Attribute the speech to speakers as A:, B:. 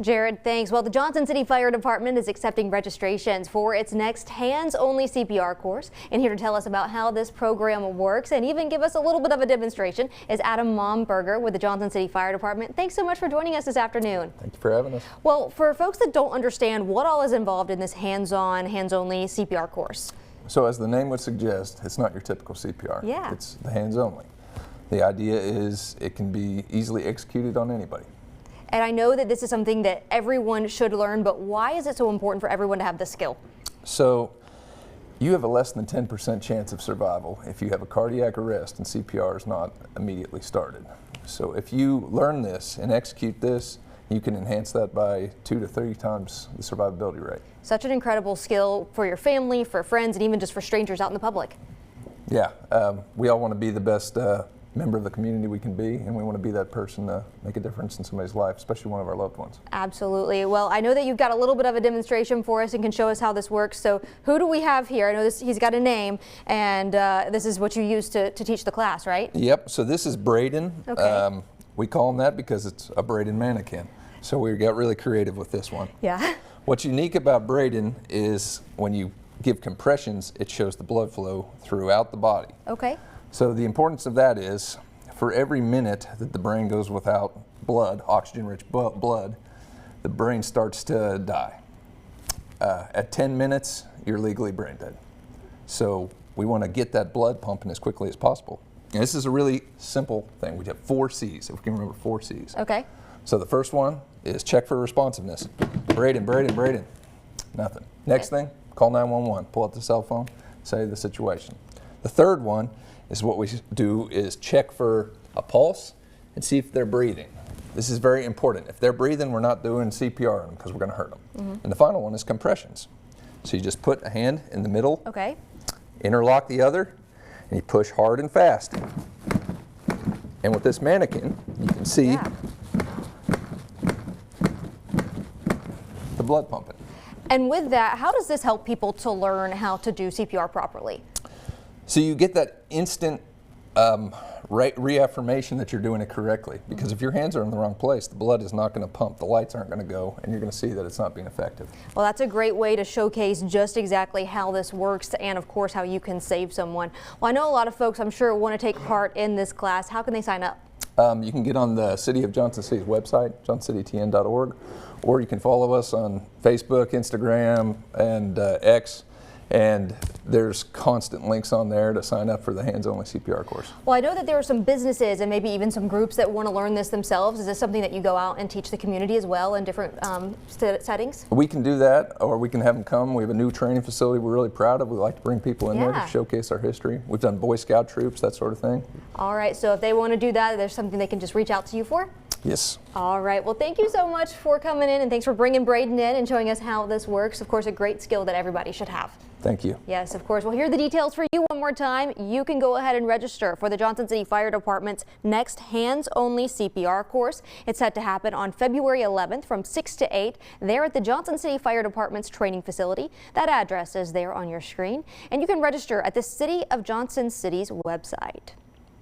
A: Jared, thanks. Well, the Johnson City Fire Department is accepting registrations for its next hands-only CPR course. And here to tell us about how this program works and even give us a little bit of a demonstration is Adam Momberger with the Johnson City Fire Department. Thanks so much for joining us this afternoon.
B: Thank you for having us.
A: Well, for folks that don't understand what all is involved in this hands-only CPR course.
B: So as the name would suggest, it's not your typical CPR.
A: Yeah.
B: It's the hands-only. The idea is it can be easily executed on anybody.
A: And I know that this is something that everyone should learn, but why is it so important for everyone to have this skill?
B: So you have a less than 10% chance of survival if you have a cardiac arrest and CPR is not immediately started. So if you learn this and execute this, you can enhance that by 2 to 3 times the survivability rate.
A: Such an incredible skill for your family, for friends, and even just for strangers out in the public.
B: Yeah, we all want to be the best member of the community we can be, and we want to be that person to make a difference in somebody's life, especially one of our loved ones.
A: Absolutely. Well, I know that you've got a little bit of a demonstration for us and can show us how this works. So who do we have here? I know he's got a name, and this is what you use to teach the class, right?
B: Yep, so this is Braden.
A: Okay.
B: We call him that because it's a Braden mannequin. So we got really creative with this one.
A: Yeah.
B: What's unique about Braden is when you give compressions, it shows the blood flow throughout the body.
A: Okay.
B: So the importance of that is, for every minute that the brain goes without blood, oxygen-rich blood, the brain starts to die. At 10 minutes, you're legally brain dead. So we want to get that blood pumping as quickly as possible. And this is a really simple thing. We have 4 C's, if we can remember 4 C's.
A: Okay.
B: So the first one is check for responsiveness. Braden, Braden, Braden. Nothing. Next thing, call 911. Pull out the cell phone, say the situation. The third one is what we do is check for a pulse and see if they're breathing. This is very important. If they're breathing, we're not doing CPR on them because we're going to hurt them. Mm-hmm. And the final one is compressions. So you just put a hand in the middle,
A: okay,
B: interlock the other, and you push hard and fast. And with this mannequin, you can see the blood pumping.
A: And with that, how does this help people to learn how to do CPR properly?
B: So you get that instant reaffirmation that you're doing it correctly, because if your hands are in the wrong place, the blood is not going to pump, the lights aren't going to go, and you're going to see that it's not being effective.
A: Well, that's a great way to showcase just exactly how this works and, of course, how you can save someone. Well, I know a lot of folks, I'm sure, want to take part in this class. How can they sign up?
B: You can get on the City of Johnson City's website, johnsoncitytn.org, or you can follow us on Facebook, Instagram, and X. And there's constant links on there to sign up for the hands-only CPR course.
A: Well, I know that there are some businesses and maybe even some groups that want to learn this themselves. Is this something that you go out and teach the community as well in different settings?
B: We can do that, or we can have them come. We have a new training facility we're really proud of. We like to bring people in there to showcase our history. We've done Boy Scout troops, that sort of thing. All
A: right, so if they want to do that, there's something they can just reach out to you for?
B: Yes.
A: All right. Well, thank you so much for coming in, and thanks for bringing Braden in and showing us how this works. Of course, a great skill that everybody should have.
B: Thank you.
A: Yes, of course. Well, here are the details for you one more time. You can go ahead and register for the Johnson City Fire Department's next hands-only CPR course. It's set to happen on February 11th from 6 to 8 there at the Johnson City Fire Department's training facility. That address is there on your screen, and you can register at the City of Johnson City's website.